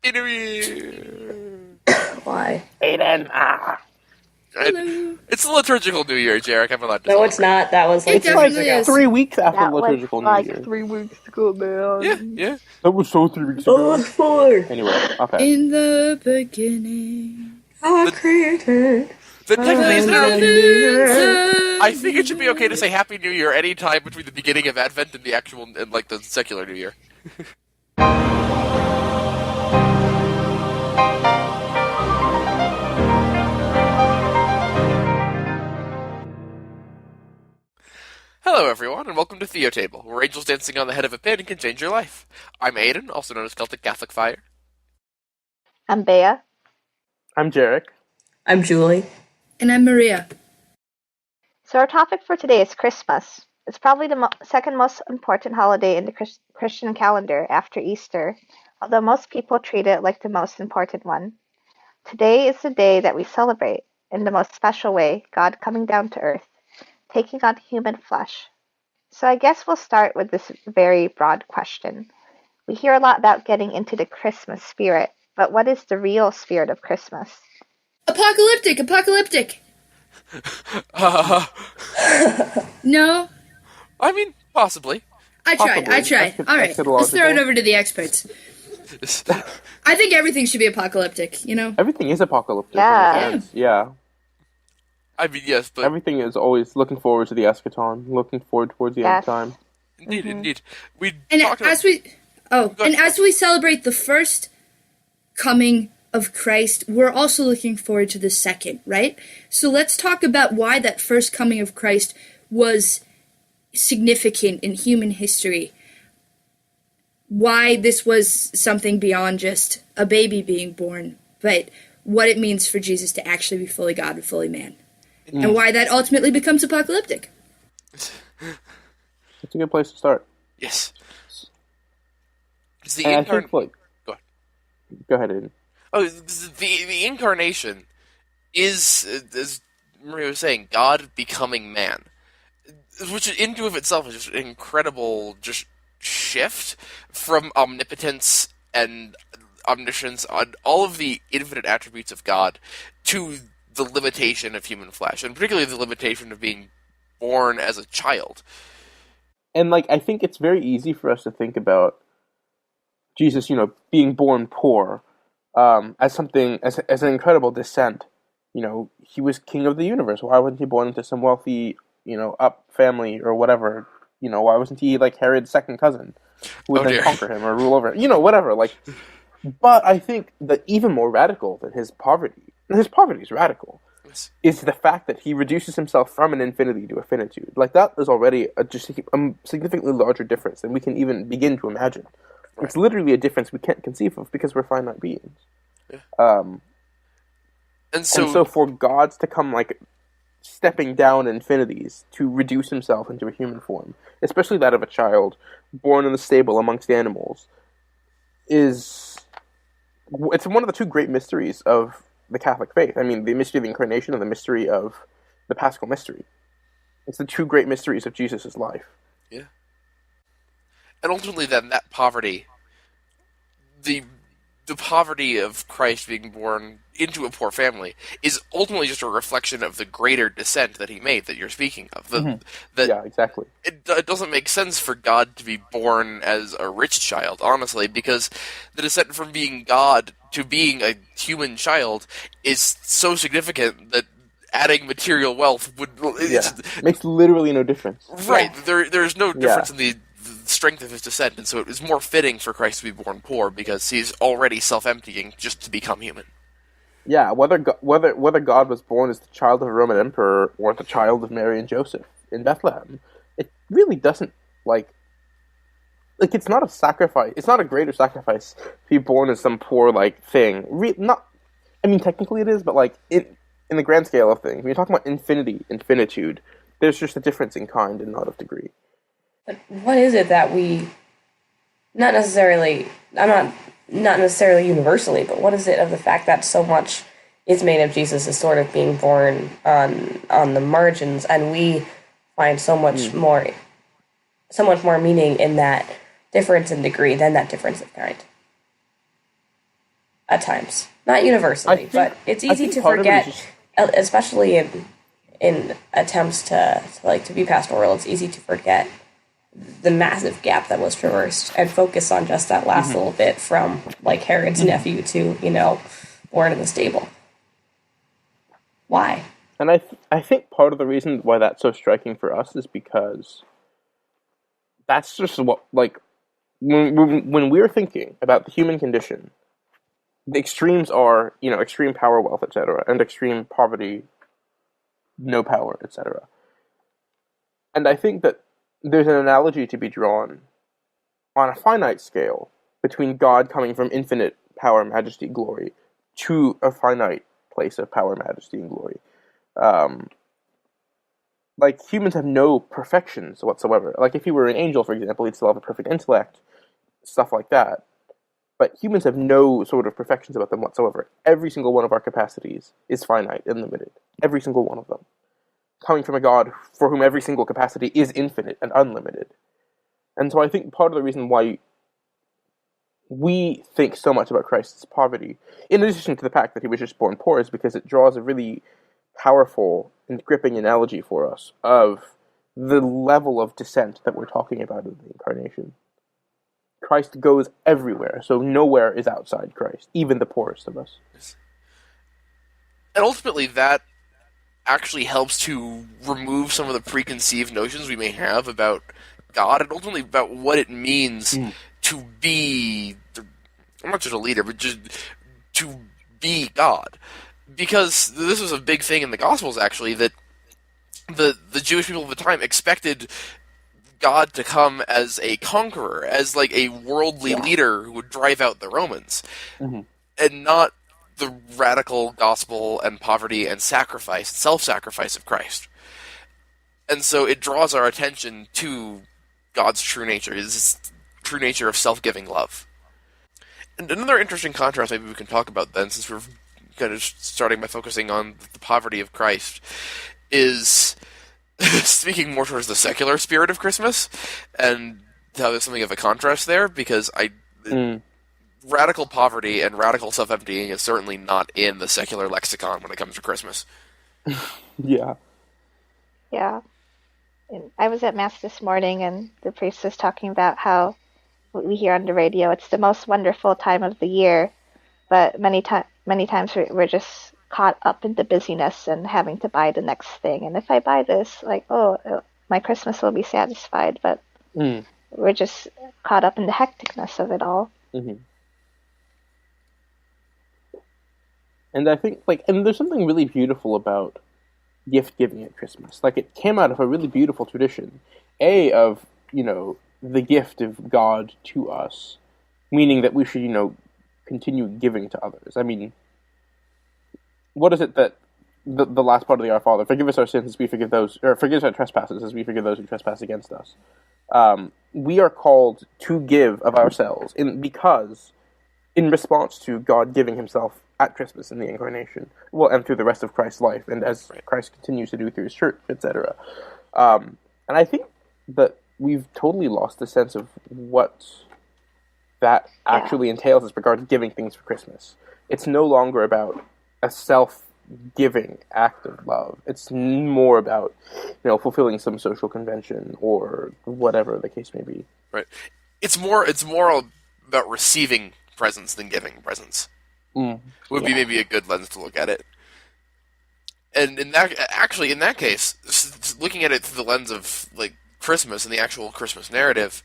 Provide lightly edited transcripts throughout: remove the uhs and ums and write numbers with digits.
Happy New Year! Why? Aiden! Hello. It's the liturgical New Year, Jarek. I'm allowed to No, celebrate. it's not. That was like It's like 3 weeks after That the was liturgical like New Year. 3 weeks ago, man. Yeah. That was so 3 weeks Oh, ago. 4. Anyway, okay. In the beginning. I created. Then technically, isn't it? Heavens I think it should be okay to say Happy New Year any time between the beginning of Advent and the actual, and like the secular New Year. Hello, everyone, and welcome to Theo Table, where angels dancing on the head of a pin can change your life. I'm Aiden, also known as Celtic Catholic Fire. I'm Bea. I'm Jarek. I'm Julie. And I'm Maria. So our topic for today is Christmas. It's probably the second most important holiday in the Christian calendar after Easter, although most people treat it like the most important one. Today is the day that we celebrate, in the most special way, God coming down to earth, taking on human flesh. So I guess we'll start with this very broad question. We hear a lot about getting into the Christmas spirit, but what is the real spirit of Christmas? Apocalyptic! No? I mean, possibly. I tried. Alright, let's throw it over to the experts. I think everything should be apocalyptic, you know? Everything is apocalyptic. Yeah. In a sense. Yeah. I mean, yes, but... Everything is always looking forward to the eschaton, looking forward towards the end of time. Indeed. We And talked as we celebrate the first coming of Christ, we're also looking forward to the second, right? So let's talk about why that first coming of Christ was significant in human history. Why this was something beyond just a baby being born, but what it means for Jesus to actually be fully God and fully man. And why that ultimately becomes apocalyptic. It's a good place to start. Yes. It's I think, like... Go ahead, Aiden. Oh, the Incarnation is, as Maria was saying, God becoming man. Which in and of itself is just an incredible shift from omnipotence and omniscience on all of the infinite attributes of God to the limitation of human flesh, and particularly the limitation of being born as a child. And, like, I think it's very easy for us to think about Jesus, being born poor, as something, as an incredible descent. He was king of the universe. Why wasn't he born into some wealthy, up family or whatever? Why wasn't he like Herod's second cousin, who would then conquer him or rule over him? Whatever. Like, but I think that even more radical than his poverty, and his poverty is radical, is the fact that he reduces himself from an infinity to a finitude. Like, that is already a significantly larger difference than we can even begin to imagine. Right. It's literally a difference we can't conceive of because we're finite beings. Yeah. And so for gods to come, like, stepping down infinities to reduce himself into a human form, especially that of a child born in the stable amongst animals, it's one of the two great mysteries of the Catholic faith. I mean, the mystery of the Incarnation and the mystery of the Paschal Mystery. It's the two great mysteries of Jesus' life. Yeah. And ultimately, then, that poverty, the poverty of Christ being born into a poor family, is ultimately just a reflection of the greater descent that he made that you're speaking of. Yeah, exactly. It doesn't make sense for God to be born as a rich child, honestly, because the descent from being God to being a human child is so significant that adding material wealth would... makes literally no difference. Right, there's no difference in the strength of his descent, and so it was more fitting for Christ to be born poor because he's already self-emptying just to become human. Yeah, whether God was born as the child of a Roman emperor or the child of Mary and Joseph in Bethlehem, it really doesn't, like it's not a sacrifice. It's not a greater sacrifice to be born as some poor, like, thing. Technically it is, but, like, in the grand scale of things, when you're talking about infinitude, there's just a difference in kind and not of degree. But what is it that we, not necessarily universally, but what is it of the fact that so much is made of Jesus as sort of being born on the margins, and we find so much more meaning in that difference in degree than that difference of kind? at times. Not universally, but it's easy to forget, especially in attempts to be pastoral. It's easy to forget the massive gap that was traversed and focus on just that last little bit from like Herod's nephew to, born in the stable. Why? And I think part of the reason why that's so striking for us is because that's just what, like, when we're thinking about the human condition, the extremes are, extreme power, wealth, etc., and extreme poverty, no power, etc. And I think that there's an analogy to be drawn on a finite scale between God coming from infinite power, majesty, glory to a finite place of power, majesty, and glory. Like, humans have no perfections whatsoever. Like, if you were an angel, for example, you'd still have a perfect intellect, stuff like that. But humans have no sort of perfections about them whatsoever. Every single one of our capacities is finite and limited. Every single one of them. Coming from a God for whom every single capacity is infinite and unlimited. And so I think part of the reason why we think so much about Christ's poverty, in addition to the fact that he was just born poor, is because it draws a really powerful and gripping analogy for us of the level of descent that we're talking about in the Incarnation. Christ goes everywhere, so nowhere is outside Christ, even the poorest of us. And ultimately, that actually helps to remove some of the preconceived notions we may have about God, and ultimately about what it means to be, not just a leader, but just to be God. Because this was a big thing in the Gospels, actually, that the Jewish people of the time expected God to come as a conqueror, as like a worldly leader who would drive out the Romans, and not the radical gospel and poverty and sacrifice, self-sacrifice of Christ. And so it draws our attention to God's true nature, his true nature of self-giving love. And another interesting contrast maybe we can talk about then, since we're kind of starting by focusing on the poverty of Christ, is speaking more towards the secular spirit of Christmas, and how there's something of a contrast there, because radical poverty and radical self-emptying is certainly not in the secular lexicon when it comes to Christmas. Yeah. Yeah. And I was at Mass this morning, and the priest was talking about how we hear on the radio, it's the most wonderful time of the year, but many times we're just caught up in the busyness and having to buy the next thing. And if I buy this, like, my Christmas will be satisfied, but we're just caught up in the hecticness of it all. And I think, and there's something really beautiful about gift giving at Christmas. Like, it came out of a really beautiful tradition, of, the gift of God to us, meaning that we should, continue giving to others. I mean, what is it that the last part of the Our Father, forgive us our sins as we forgive those, or forgive us our trespasses as we forgive those who trespass against us. We are called to give of ourselves, because in response to God giving himself at Christmas in the Incarnation, and through the rest of Christ's life, and as Christ continues to do through his church, etc. And I think that we've totally lost the sense of what that actually entails as regards to giving things for Christmas. It's no longer about a self-giving act of love. It's more about, fulfilling some social convention or whatever the case may be. Right. It's more about receiving presents than giving presents. Would be maybe a good lens to look at it. And in that case, looking at it through the lens of like Christmas and the actual Christmas narrative,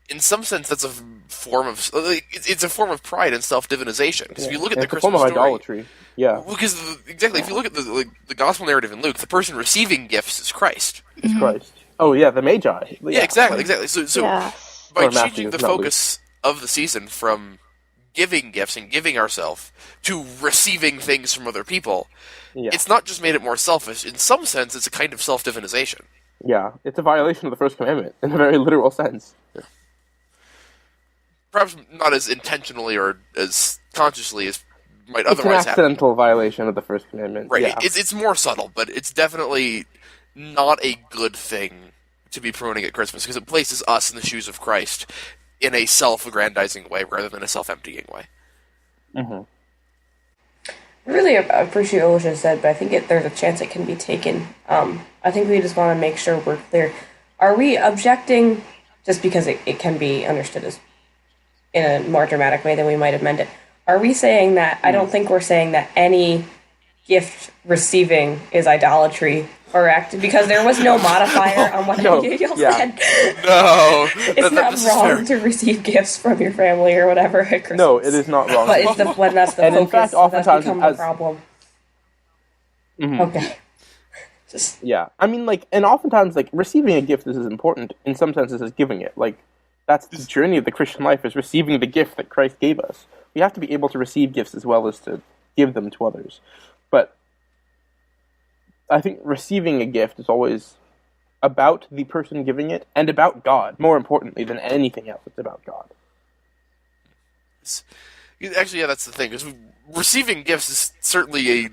in some sense, that's a form of it's a form of pride and self-divinization. Because if you look at the Christmas form of story, idolatry. Yeah. Because exactly, if you look at the gospel narrative in Luke, the person receiving gifts is Christ. It's Christ. Oh yeah, the Magi. Yeah, exactly. So by changing the focus of the season from giving gifts and giving ourselves to receiving things from other people, it's not just made it more selfish. In some sense, it's a kind of self-divinization. Yeah, it's a violation of the first commandment in a very literal sense. Yeah. Perhaps not as intentionally or as consciously as might otherwise happen. It's an accidental violation of the first commandment. Right. Yeah. It's more subtle, but it's definitely not a good thing to be promoting at Christmas, because it places us in the shoes of Christ in a self-aggrandizing way rather than a self-emptying way. I really appreciate what you said, but I think there's a chance it can be taken. I think we just want to make sure we're clear. Are we objecting just because it can be understood as in a more dramatic way than we might amend it? Are we saying that? I don't think we're saying that any gift receiving is idolatry, correct? Because there was no modifier on what you said. No, it's not wrong to receive gifts from your family or whatever at Christmas. No, it is not wrong. But it's when that's the and focus, in fact, oftentimes that's become the problem. Mm-hmm. Okay. Yeah, I mean, and oftentimes, receiving a gift is as important in some senses as giving it. That's the journey of the Christian life, is receiving the gift that Christ gave us. We have to be able to receive gifts as well as to give them to others. But I think receiving a gift is always about the person giving it and about God, more importantly than anything else. It's about God. Actually, yeah, that's the thing. Because receiving gifts is certainly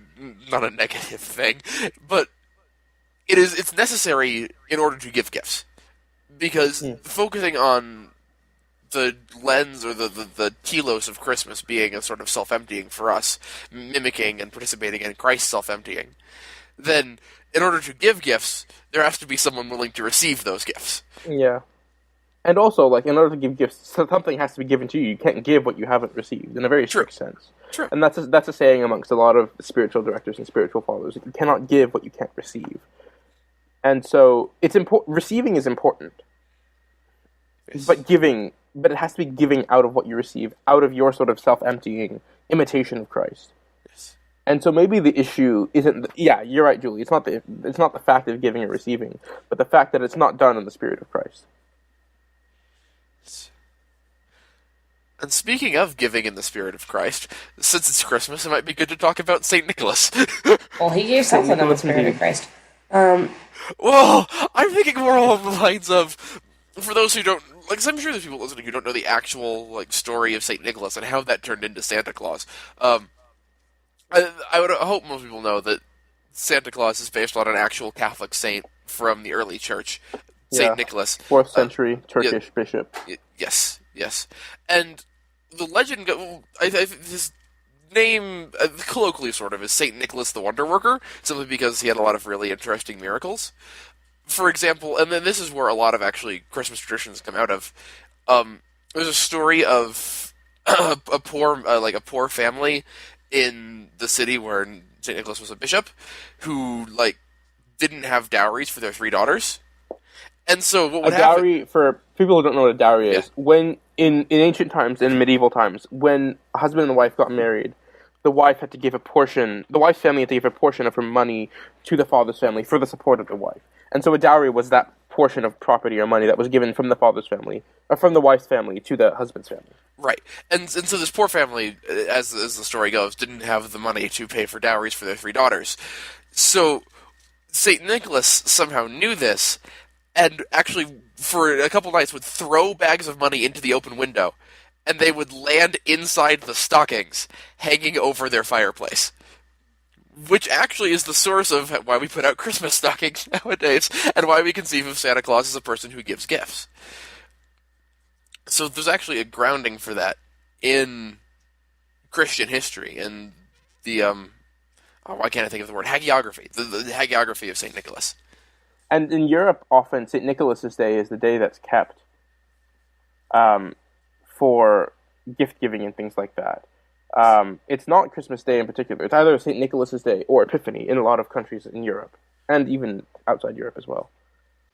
not a negative thing, but it's necessary in order to give gifts. Because focusing on the lens or the telos of Christmas being a sort of self-emptying for us, mimicking and participating in Christ's self-emptying, then in order to give gifts, there has to be someone willing to receive those gifts. Yeah. And also, in order to give gifts, something has to be given to you. You can't give what you haven't received, in a very strict sense. True. And that's a saying amongst a lot of spiritual directors and spiritual followers. You cannot give what you can't receive. And so, it's important. Receiving is important. Yes. But it has to be giving out of what you receive, out of your sort of self-emptying imitation of Christ. Yes. And so maybe the issue isn't... yeah, you're right, Julie. It's not the fact of giving or receiving, but the fact that it's not done in the Spirit of Christ. And speaking of giving in the Spirit of Christ, since it's Christmas, it might be good to talk about St. Nicholas. Well, he gave something in the Spirit of Christ. Well, I'm thinking more along the lines of, for those who don't... I'm sure there's people listening who don't know the actual, story of St. Nicholas and how that turned into Santa Claus. I would hope most people know that Santa Claus is based on an actual Catholic saint from the early church, St. Nicholas. 4th century Turkish bishop. Yes. And the legend, his name, colloquially sort of, is St. Nicholas the Wonder Worker, simply because he had a lot of really interesting miracles. For example, and then this is where a lot of actually Christmas traditions come out of. There's a story of a poor family in the city where St. Nicholas was a bishop, who didn't have dowries for their 3 daughters. And so what would happen... dowry, for people who don't know what a dowry is, when in ancient times, in medieval times, when a husband and wife got married, the wife's family had to give a portion of her money to the father's family for the support of the wife. And so a dowry was that portion of property or money that was given from the father's family, or from the wife's family to the husband's family. Right. And so this poor family, as the story goes, didn't have the money to pay for dowries for their 3 daughters. So St. Nicholas somehow knew this, and actually, for a couple nights, would throw bags of money into the open window, and they would land inside the stockings, hanging over their fireplace. Which actually is the source of why we put out Christmas stockings nowadays, and why we conceive of Santa Claus as a person who gives gifts. So there's actually a grounding for that in Christian history, and the, why can't I think of the word? Hagiography. The hagiography of St. Nicholas. And in Europe, often St. Nicholas's Day is the day that's kept for gift-giving and things like that. It's not Christmas Day in particular. It's either St. Nicholas's Day or Epiphany in a lot of countries in Europe, and even outside Europe as well.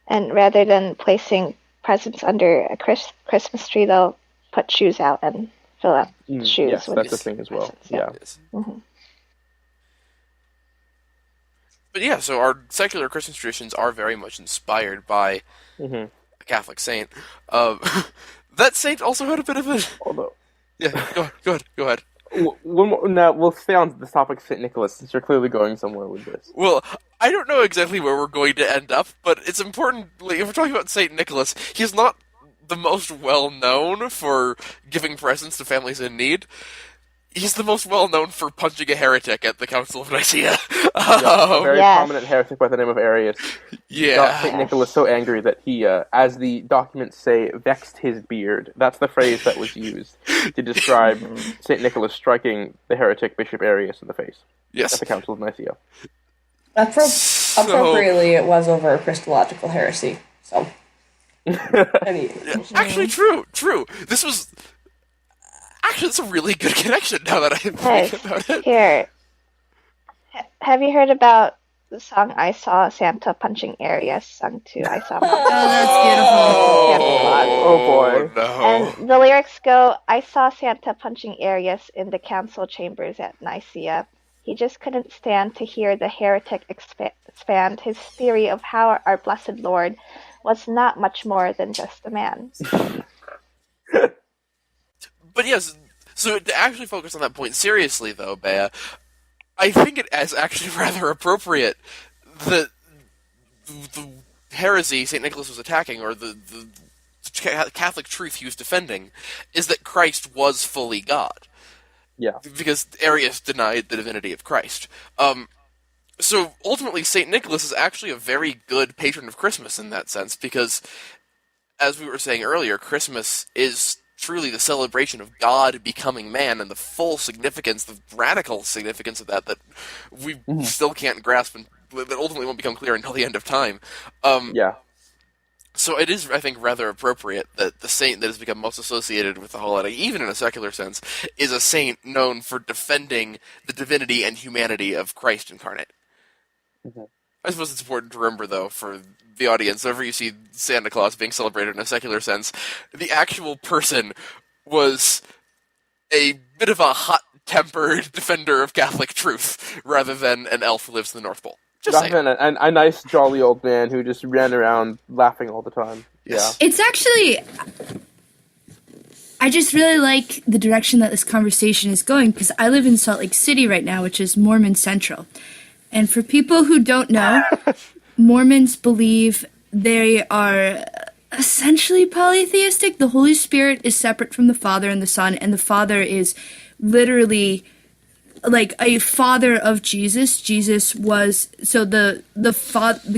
And rather than placing presents under a Christmas tree, they'll put shoes out and fill out shoes. Yes, that's a thing as well. Presents, yeah. Mm-hmm. But yeah, so our secular Christmas traditions are very much inspired by a Catholic saint. That saint also had a bit of a... Although... Yeah, go ahead. One more, now, we'll stay on the topic of St. Nicholas, since you're clearly going somewhere with this. Well, I don't know exactly where we're going to end up, but it's important, if we're talking about St. Nicholas, he's not the most well-known for giving presents to families in need. He's the most well known for punching a heretic at the Council of Nicaea. A very Yes. prominent heretic by the name of Arius. Got St. Yeah. Nicholas so angry that he, as the documents say, vexed his beard. That's the phrase that was used to describe St. Nicholas striking the heretic Bishop Arius in the face at Yes. the Council of Nicaea. Appropriately, it was over a Christological heresy. So, I mean, Actually, true. This was actually it's a really good connection now that I Hey, think about it. here. Have you heard about the song "I Saw Santa Punching Arius" sung to "I Saw"? Oh, that's beautiful. Santa Claus. Oh, boy. No. And the lyrics go, "I saw Santa punching Arius in the council chambers at Nicaea. He just couldn't stand to hear the heretic expand his theory of how our blessed Lord was not much more than just a man." But yes, so to actually focus on that point seriously, though, Bea, I think it is actually rather appropriate that the heresy St. Nicholas was attacking, or the Catholic truth he was defending, is that Christ was fully God. Yeah. Because Arius denied the divinity of Christ. So ultimately, St. Nicholas is actually a very good patron of Christmas in that sense, because, as we were saying earlier, Christmas is truly the celebration of God becoming man, and the full significance, the radical significance of that we still can't grasp, and that ultimately won't become clear until the end of time. Yeah. So it is, I think, rather appropriate that the saint that has become most associated with the holiday, even in a secular sense, is a saint known for defending the divinity and humanity of Christ incarnate. Mhm. I suppose it's important to remember, though, for the audience, whenever you see Santa Claus being celebrated in a secular sense, the actual person was a bit of a hot-tempered defender of Catholic truth, rather than an elf who lives in the North Pole. Just saying. Rather than a nice, jolly old man who just ran around laughing all the time. Yes. Yeah. It's actually, I just really like the direction that this conversation is going, because I live in Salt Lake City right now, which is Mormon Central. And for people who don't know, Mormons believe they are essentially polytheistic. The Holy Spirit is separate from the Father and the Son, and the Father is literally like a father of Jesus. Jesus was, so the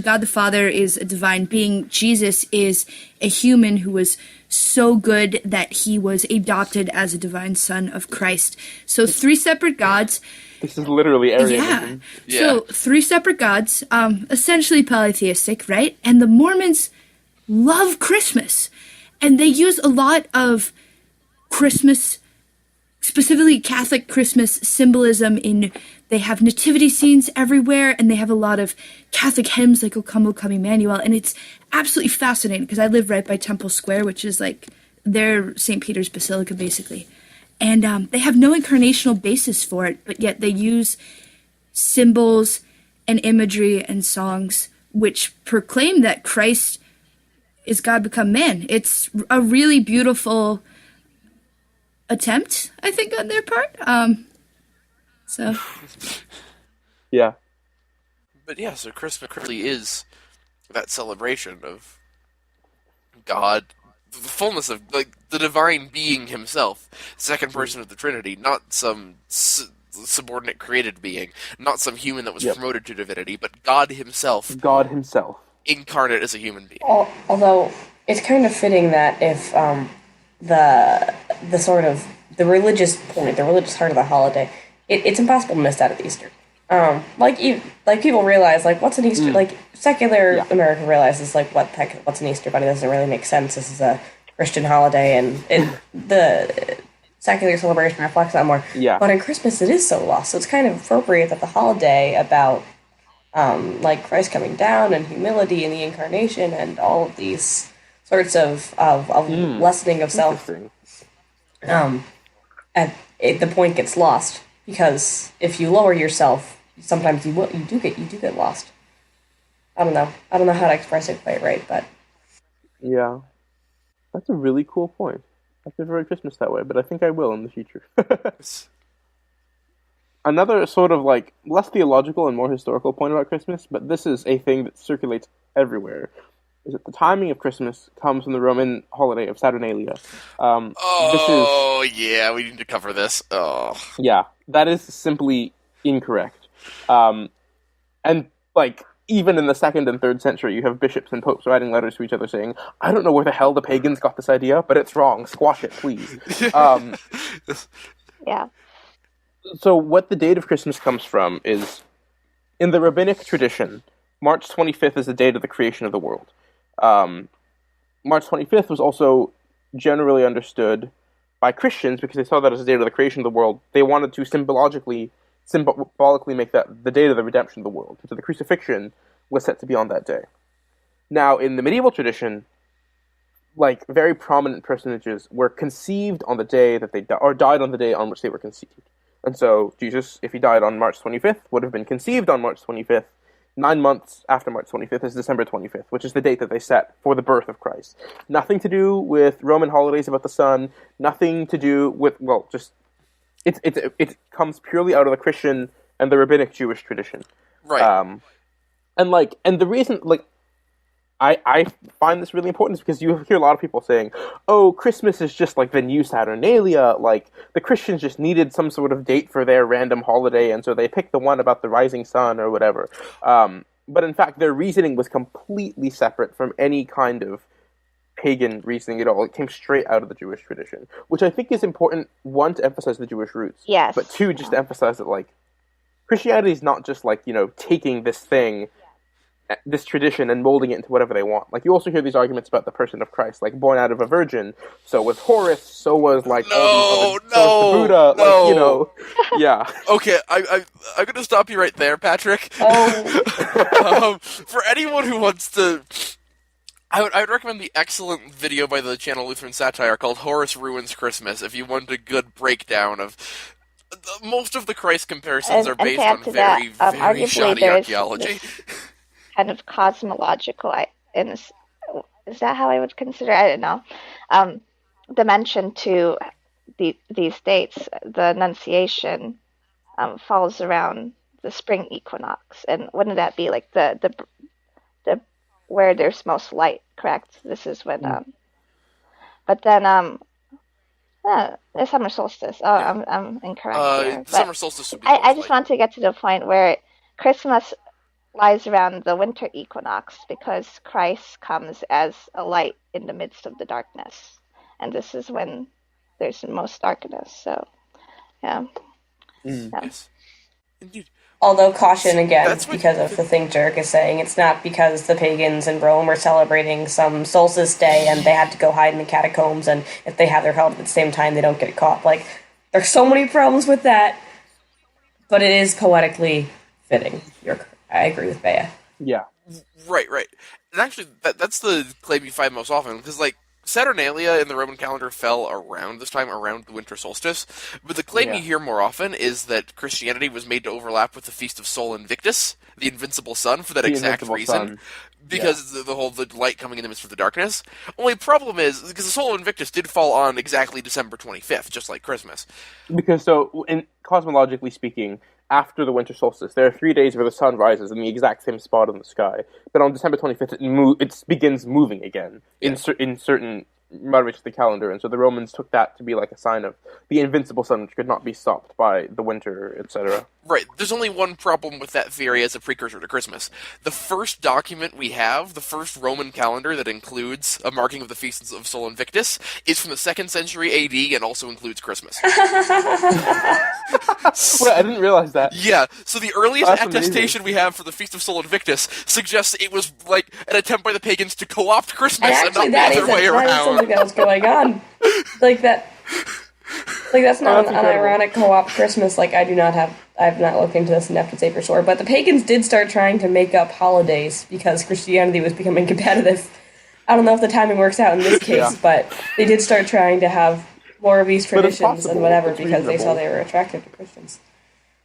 God the Father is a divine being. Jesus is a human who was so good that he was adopted as a divine son of Christ. So three separate gods. This is literally Arianism. Yeah. So three separate gods, essentially polytheistic, right? And the Mormons love Christmas, and they use a lot of Christmas, specifically Catholic Christmas symbolism in, they have nativity scenes everywhere, and they have a lot of Catholic hymns like O Come Emmanuel, and it's absolutely fascinating because I live right by Temple Square, which is like their St. Peter's Basilica, basically. And they have no incarnational basis for it, but yet they use symbols and imagery and songs which proclaim that Christ is God become man. It's a really beautiful attempt, I think, on their part. So Yeah. But yeah, so Christmas really is that celebration of God, the fullness of, like, the divine being himself, second person of the Trinity, not some subordinate created being, not some human that was promoted to divinity, but God himself, God himself. incarnate as a human being. although it's kind of fitting that if the sort of the religious point, the religious heart of the holiday, it's impossible to miss that at Easter. Like people realize, like, what's an Easter? Like, secular America realizes, like, what's an Easter bunny? Doesn't really make sense. This is a Christian holiday, and the secular celebration reflects that more. Yeah. But in Christmas, it is so lost. So it's kind of appropriate that the holiday about like Christ coming down and humility and the Incarnation and all of these sorts of lessening of self. The point gets lost, because if you lower yourself, sometimes you do get lost. I don't know how to express it quite right, but Yeah. That's a really cool point. I've never read Christmas that way, but I think I will in the future. Another sort of, like, less theological and more historical point about Christmas, but this is a thing that circulates everywhere, is that the timing of Christmas comes from the Roman holiday of Saturnalia. Yeah, we need to cover this. Oh. Yeah, that is simply incorrect. And, like, even in the 2nd and 3rd century, you have bishops and popes writing letters to each other saying, I don't know where the hell the pagans got this idea, but it's wrong. Squash it, please. Yeah. So what the date of Christmas comes from is, in the rabbinic tradition, March 25th is the date of the creation of the world. March 25th was also generally understood by Christians because they saw that as the date of the creation of the world. They wanted to symbolically make that the date of the redemption of the world. So the crucifixion was set to be on that day. Now, in the medieval tradition, like, very prominent personages were conceived on the day that they or died on the day on which they were conceived. And so Jesus, if he died on March 25th, would have been conceived on March 25th. 9 months after March 25th is December 25th, which is the date that they set for the birth of Christ. Nothing to do with Roman holidays about the sun, nothing to do with, well, just, it comes purely out of the Christian and the rabbinic Jewish tradition. Right. And the reason, like, I find this really important is because you hear a lot of people saying, oh, Christmas is just like the new Saturnalia, like, the Christians just needed some sort of date for their random holiday, and so they picked the one about the rising sun or whatever. But in fact, their reasoning was completely separate from any kind of pagan reasoning at all. It came straight out of the Jewish tradition, which I think is important, one, to emphasize the Jewish roots, Yes. but two, just to emphasize that, like, Christianity is not just, like, taking this thing, this tradition, and molding it into whatever they want. Like, you also hear these arguments about the person of Christ, like, born out of a virgin, so was Horus, so was, like, so was the Buddha, like, yeah. Okay, I'm gonna stop you right there, Patrick. Oh. For anyone who wants to, I would recommend the excellent video by the channel Lutheran Satire called Horus Ruins Christmas, if you want a good breakdown of most of the Christ comparisons are based on very, very shoddy archaeology. Kind of cosmological, is that how I would consider? I don't know. Dimension to these dates. The Annunciation falls around the spring equinox, and wouldn't that be like the where there's most light? Correct. This is when. But then the summer solstice. Oh, yeah. I'm incorrect here. Summer solstice would be I just want to get to the point where Christmas lies around the winter equinox because Christ comes as a light in the midst of the darkness. And this is when there's the most darkness. So, yeah. Yes. Indeed. Although, caution again, because of the thing Dirk is saying, it's not because the pagans in Rome were celebrating some solstice day and they had to go hide in the catacombs, and if they have their held at the same time, they don't get caught. Like, there's so many problems with that, but it is poetically fitting. I agree with Bea. Yeah. Right. And actually, that's the claim you find most often, because, like, Saturnalia in the Roman calendar fell around the winter solstice, but the claim you hear more often is that Christianity was made to overlap with the Feast of Sol Invictus, the invincible sun, for that exact reason. Because the light coming in the midst of the darkness. Only problem is, because the Sol Invictus did fall on exactly December 25th, just like Christmas. Because, cosmologically speaking, after the winter solstice, there are 3 days where the sun rises in the exact same spot in the sky. But on December 25th, it begins moving again in certain motivations of the calendar, and so the Romans took that to be like a sign of the invincible sun, which could not be stopped by the winter, etc. Right. There's only one problem with that theory as a precursor to Christmas. The first document we have, the first Roman calendar that includes a marking of the Feast of Sol Invictus, is from the 2nd century AD and also includes Christmas. Well, I didn't realize that. Yeah, so the earliest That's attestation we have for the Feast of Sol Invictus suggests it was like an attempt by the pagans to co-opt Christmas and not the other way around. That is something else going on. Like that. Like, that's not an ironic co-op Christmas. Like, I've not looked into this enough to say for sure, but the pagans did start trying to make up holidays because Christianity was becoming competitive. I don't know if the timing works out in this case, but they did start trying to have more of these traditions and whatever because they saw they were attractive to Christians.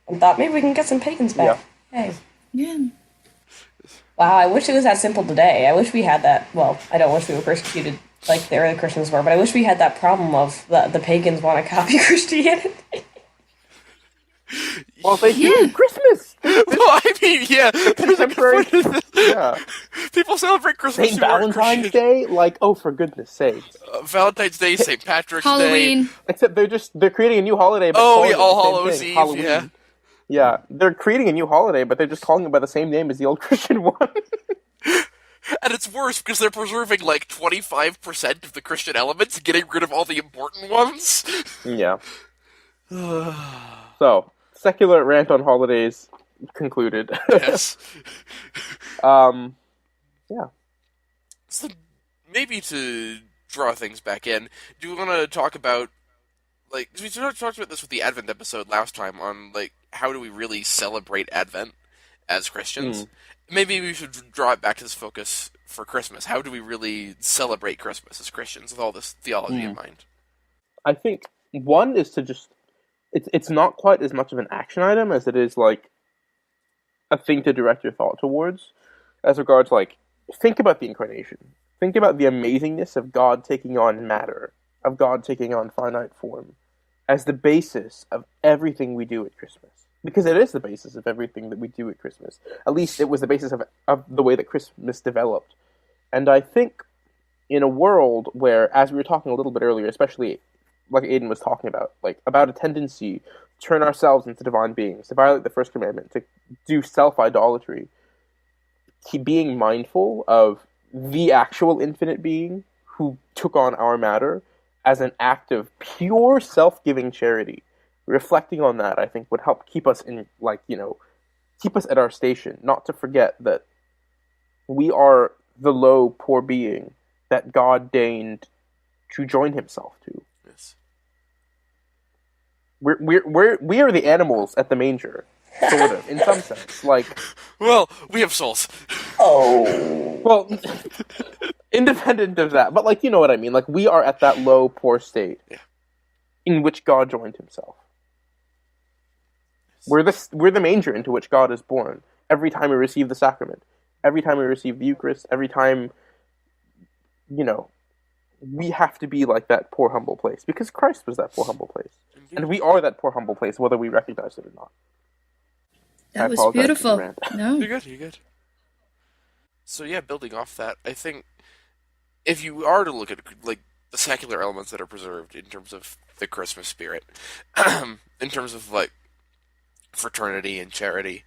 And thought, maybe we can get some pagans back. Yeah. Hey. Yeah. Wow, I wish it was that simple today. I wish we had that. Well, I don't wish we were persecuted like the early Christians were, but I wish we had that problem of the pagans want to copy Christianity. Well, they do Christmas. Well, I mean, yeah. People celebrate Christmas St. who aren't Valentine's Christian. Day? Like, oh, for goodness sakes. Valentine's Day, St. Patrick's Halloween. Day. Except they're creating a new holiday, but Oh, calling yeah, it All the same Hallows thing, Eve, Halloween. yeah. Yeah, they're creating a new holiday, but they're just calling it by the same name as the old Christian one. And it's worse because they're preserving like 25% of the Christian elements and getting rid of all the important ones. Yeah. So, secular rant on holidays concluded. Yes. Yeah. So maybe to draw things back in, do we want to talk about, like, we sort of talked about this with the Advent episode last time on, like, how do we really celebrate Advent as Christians? Maybe we should draw it back to this focus for Christmas. How do we really celebrate Christmas as Christians with all this theology in mind? I think one is to just, it's not quite as much of an action item as it is, like, a thing to direct your thought towards, as regards, like, think about the Incarnation. Think about the amazingness of God taking on matter, of God taking on finite form, as the basis of everything we do at Christmas. Because it is the basis of everything that we do at Christmas. At least it was the basis of the way that Christmas developed. And I think in a world where, as we were talking a little bit earlier, especially like Aiden was talking about a tendency to turn ourselves into divine beings, to violate the first commandment, to do self-idolatry, keep being mindful of the actual infinite being who took on our matter as an act of pure self-giving charity. Reflecting on that, I think, would help keep us in, keep us at our station, not to forget that we are the low, poor being that God deigned to join himself to. Yes. We are the animals at the manger, sort of, in some sense. Like, well, we have souls. Oh. Well, independent of that, but, like, you know what I mean. Like, we are at that low, poor state in which God joined himself. We're the manger into which God is born. Every time we receive the sacrament, every time we receive the Eucharist, every time, we have to be like that poor, humble place. Because Christ was that poor, humble place. And we are that poor, humble place, whether we recognize it or not. That was beautiful. No. You're good. So yeah, building off that, I think if you are to look at, like, the secular elements that are preserved in terms of the Christmas spirit, in terms of, like, fraternity and charity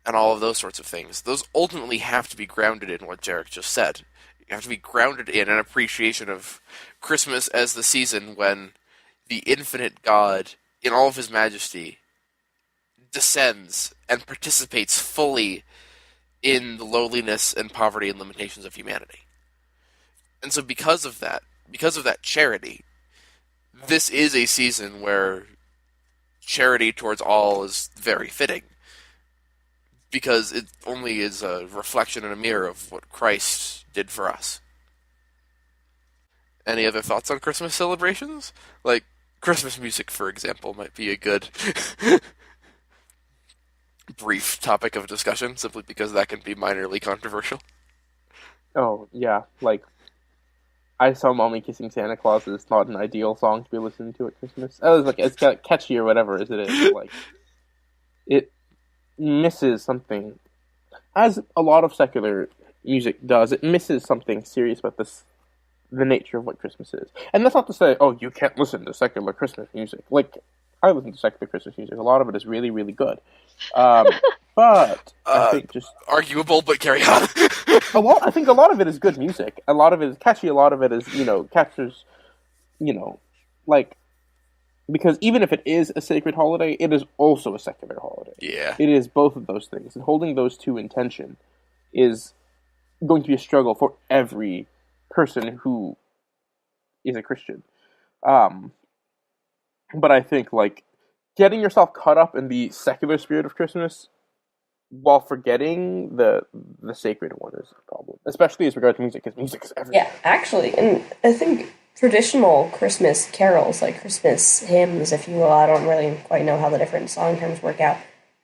and all of those sorts of things, those ultimately have to be grounded in what Jarek just said. You have to be grounded in an appreciation of Christmas as the season when the infinite God, in all of his majesty, descends and participates fully in the lowliness and poverty and limitations of humanity. And so because of that charity, this is a season where charity towards all is very fitting, because it only is a reflection and a mirror of what Christ did for us. Any other thoughts on Christmas celebrations? Like, Christmas music, for example, might be a good brief topic of discussion, simply because that can be minorly controversial. Oh, yeah, like, I Saw Mommy Kissing Santa Claus is not an ideal song to be listening to at Christmas. It's got catchy or whatever as it is. Like, it misses something, as a lot of secular music does. It misses something serious about the nature of what Christmas is. And that's not to say, oh, you can't listen to secular Christmas music. Like, I listen to secular Christmas music. A lot of it is really, really good. But I think just arguable, but carry on. I think a lot of it is good music. A lot of it is catchy. A lot of it is, captures, like, because even if it is a sacred holiday, it is also a secular holiday. Yeah. It is both of those things. And holding those two in tension is going to be a struggle for every person who is a Christian. But I think, like, getting yourself caught up in the secular spirit of Christmas while forgetting the sacred one is a problem, especially as regards to music, because music is everything. Yeah, actually, and I think traditional Christmas carols, like Christmas hymns, if you will, I don't really quite know how the different song terms work out,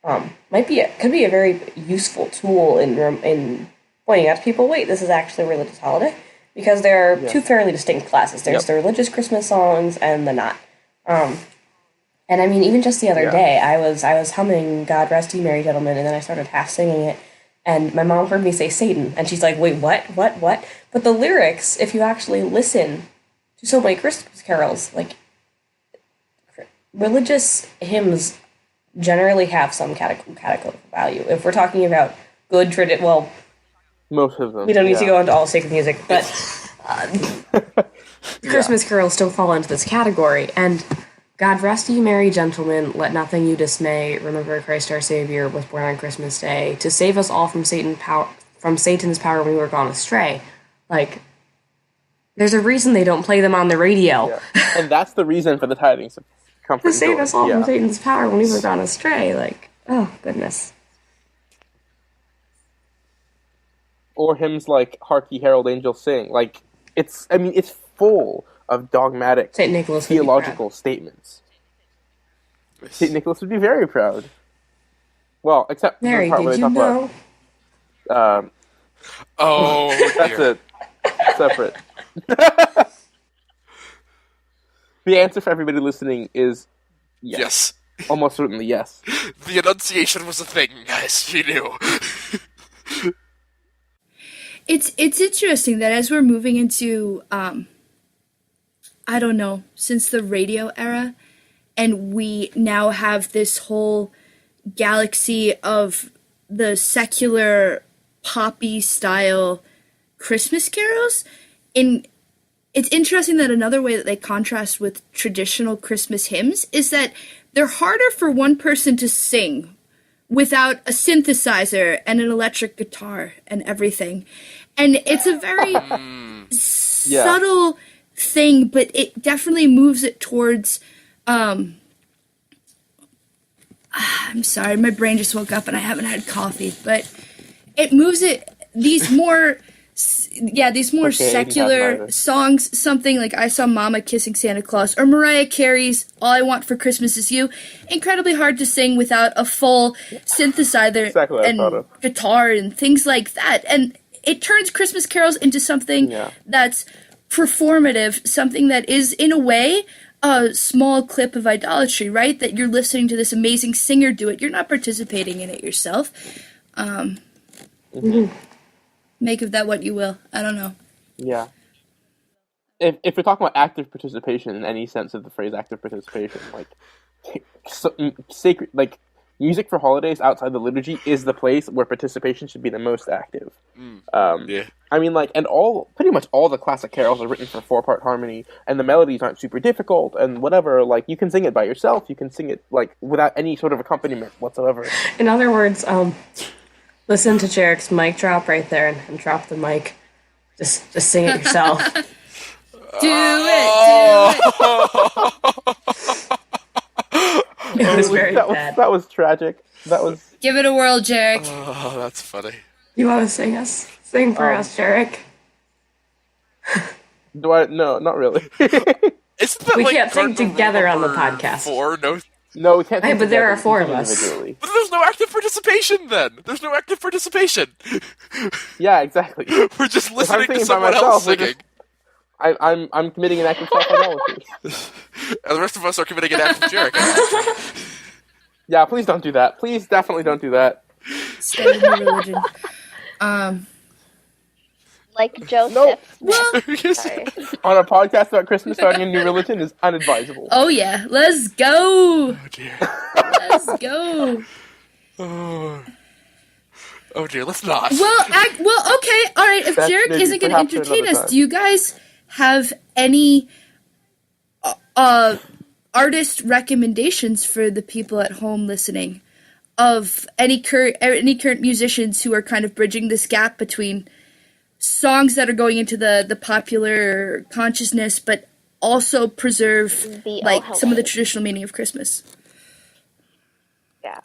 could be a very useful tool in pointing out to people, wait, this is actually a religious holiday, because there are two fairly distinct classes. There's the religious Christmas songs and the not. And I mean, even just the other day, I was humming "God Rest Ye Merry Gentlemen," and then I started half singing it, And my mom heard me say Satan, and she's like, wait, what? But the lyrics, if you actually listen to so many Christmas carols, like, religious hymns generally have some catechetical value. If we're talking about good tradition, well, most of them. We don't need to go into all sacred music, but Christmas carols still fall into this category. And God rest ye merry gentlemen, let nothing you dismay. Remember Christ our Savior was born on Christmas Day to save us all from Satan's power when we were gone astray. Like, there's a reason they don't play them on the radio. Yeah. And that's the reason for the tidings of comfort. To save us all from Satan's power when we were gone astray. Like, oh goodness. Or hymns like Hark Ye Herald Angels Sing. Like, it's full of dogmatic Saint Nicholas theological statements. Saint Nicholas would be very proud. Well, except Mary, the part where did they you talk know? Oh, that's dear. it. Separate. The answer for everybody listening is yes. Almost certainly yes. The Annunciation was a thing, guys. She knew. It's interesting that as we're moving into, I don't know, since the radio era, and we now have this whole galaxy of the secular poppy style Christmas carols. It's interesting that another way that they contrast with traditional Christmas hymns is that they're harder for one person to sing without a synthesizer and an electric guitar and everything. And it's a very subtle thing, but it definitely moves it towards, I'm sorry, my brain just woke up and I haven't had coffee, but it moves it, these more secular songs, something like I Saw Mama Kissing Santa Claus, or Mariah Carey's All I Want for Christmas Is You, incredibly hard to sing without a full synthesizer and guitar and things like that. And it turns Christmas carols into something that's performative, something that is, in a way, a small clip of idolatry, right? That you're listening to this amazing singer do it. You're not participating in it yourself. Make of that what you will. I don't know. Yeah. If we're talking about active participation in any sense of the phrase active participation, like sacred, like music for holidays outside the liturgy is the place where participation should be the most active. I mean, like, and pretty much all the classic carols are written for 4-part harmony, and the melodies aren't super difficult, and whatever. Like, you can sing it by yourself. You can sing it like without any sort of accompaniment whatsoever. In other words, listen to Jarek's mic drop right there and drop the mic. Just sing it yourself. Do it! It was very bad. That was tragic. That was. Give it a whirl, Jarek. Oh, that's funny. You want to sing us? Sing for us, Jarek. Do I? No, not really. Isn't that We like can't sing cardinal together on the number podcast. 4? No, we can't. Hey, sing but there together. are 4 of We can us. sing individually. But there's no active participation then. There's no active participation. Yeah, exactly. We're just listening to singing by someone myself, else singing. I'm committing an act of self-idolatry. And the rest of us are committing an act of Jarek. Yeah, please don't do that. Please, definitely don't do that. Stay with your religion. Like Joseph. Well, Sorry. On a podcast about Christmas starting a new religion is unadvisable. oh yeah, let's go. Oh dear. Let's go. Oh dear, let's not. Well, okay, all right. If That's Jarek maybe isn't going to perhaps entertain another us, time. do you guys have any artist recommendations for the people at home listening of any current musicians who are kind of bridging this gap between songs that are going into the popular consciousness, but also preserve some of the traditional meaning of Christmas? Yeah.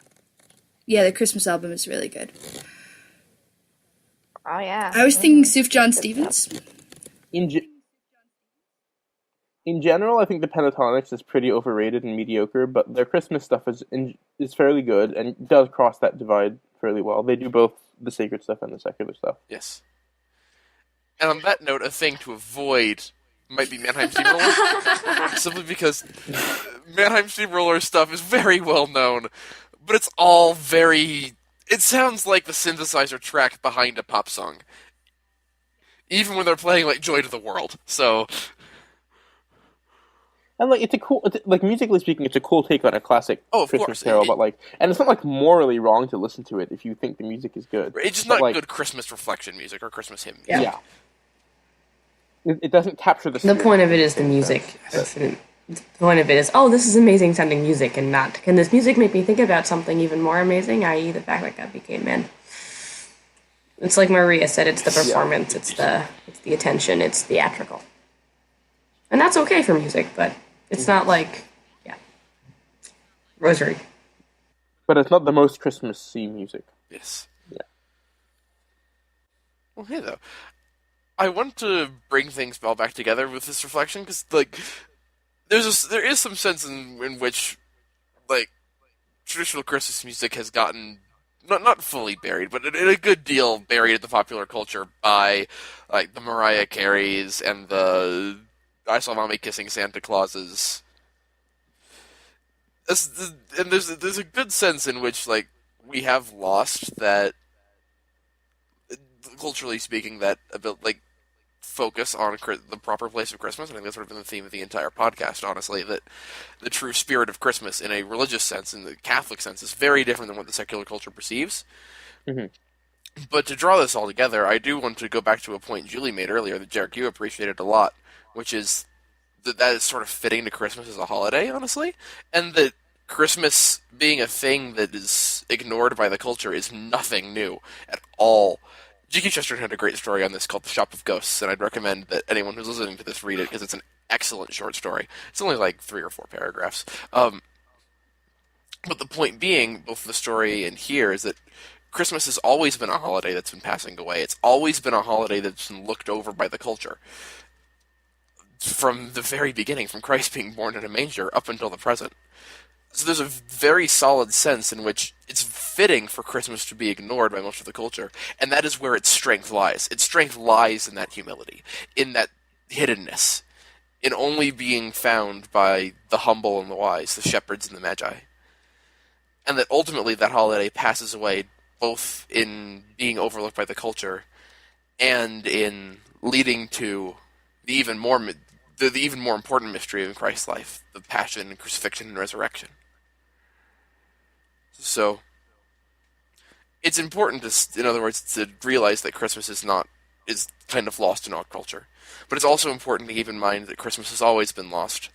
Yeah, the Christmas album is really good. Oh, yeah. I was thinking Sufjan Stevens. In general, I think the Pentatonics is pretty overrated and mediocre, but their Christmas stuff is fairly good and does cross that divide fairly well. They do both the sacred stuff and the secular stuff. Yes. And on that note, a thing to avoid might be Mannheim Steamroller. Simply because Mannheim Steamroller stuff is very well known, but it's all very It sounds like the synthesizer track behind a pop song, even when they're playing like "Joy to the World." So, And like like musically speaking, it's a cool take on a classic of Christmas course, carol. But like, and it's not like morally wrong to listen to it if you think the music is good. it's just But, not like, good Christmas reflection music or Christmas hymn Yeah. music. It doesn't capture the. The spirit point of it the is the same music. sense. The point of it is, oh, this is amazing sounding music, and not, can this music make me think about something even more amazing, i.e. the fact that God became man. It's like Maria said, it's the performance, it's the attention, it's theatrical. And that's okay for music, but it's not like, Rosary. But it's not the most Christmassy music. Yes. Yeah. Well, hey though, I want to bring things all back together with this reflection because, like, there is some sense in which, like, traditional Christmas music has gotten not fully buried, but in a good deal buried in the popular culture by, like, the Mariah Careys and the I Saw Mommy Kissing Santa Clauses. And there's a good sense in which, like, we have lost that, culturally speaking, that like focus on the proper place of Christmas. I think that's sort of been the theme of the entire podcast, honestly, that the true spirit of Christmas in a religious sense, in the Catholic sense, is very different than what the secular culture perceives. Mm-hmm. But to draw this all together, I do want to go back to a point Julie made earlier that Jarek, you appreciated a lot, which is that is sort of fitting to Christmas as a holiday, honestly, and that Christmas being a thing that is ignored by the culture is nothing new at all. G.K. Chesterton had a great story on this called The Shop of Ghosts, and I'd recommend that anyone who's listening to this read it because it's an excellent short story. It's only like 3 or 4 paragraphs. But the point being, both the story and here, is that Christmas has always been a holiday that's been passing away. It's always been a holiday that's been looked over by the culture. From the very beginning, from Christ being born in a manger up until the present. So there's a very solid sense in which it's fitting for Christmas to be ignored by most of the culture, and that is where its strength lies. Its strength lies in that humility, in that hiddenness, in only being found by the humble and the wise, the shepherds and the magi. And that ultimately that holiday passes away both in being overlooked by the culture and in leading to the even more important mystery of Christ's life, the passion and crucifixion and resurrection. So, it's important to, in other words, to realize that Christmas is kind of lost in our culture. But it's also important to keep in mind that Christmas has always been lost.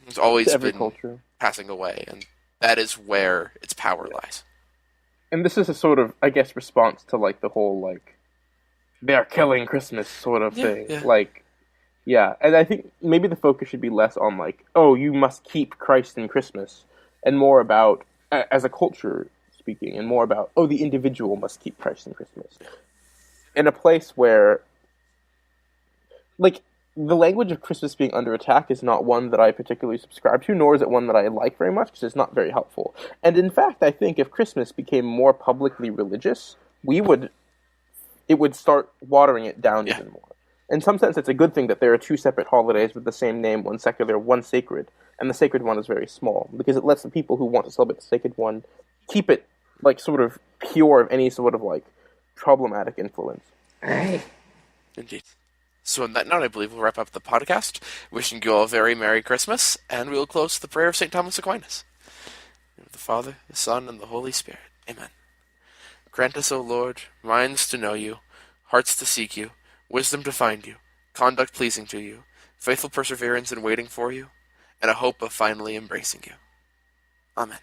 It's always been culture. Passing away, and that is where its power lies. And this is a sort of, I guess, response to, like, the whole, like, they're killing Christmas sort of thing. Yeah. Like, yeah, and I think maybe the focus should be less on, like, oh, you must keep Christ in Christmas, and more about, as a culture speaking, and more about, oh, the individual must keep Christ in Christmas. In a place where, like, the language of Christmas being under attack is not one that I particularly subscribe to, nor is it one that I like very much, because it's not very helpful. And in fact, I think if Christmas became more publicly religious, it would start watering it down even more. In some sense, it's a good thing that there are 2 separate holidays with the same name, one secular, one sacred, and the sacred one is very small, because it lets the people who want to celebrate the sacred one keep it, like, sort of pure of any sort of, like, problematic influence. All right. Indeed. So on that note, I believe we'll wrap up the podcast, wishing you all a very Merry Christmas, and we'll close with the prayer of St. Thomas Aquinas. In the name of the Father, the Son, and the Holy Spirit. Amen. Grant us, O Lord, minds to know you, hearts to seek you, wisdom to find you, conduct pleasing to you, faithful perseverance in waiting for you, and a hope of finally embracing you. Amen.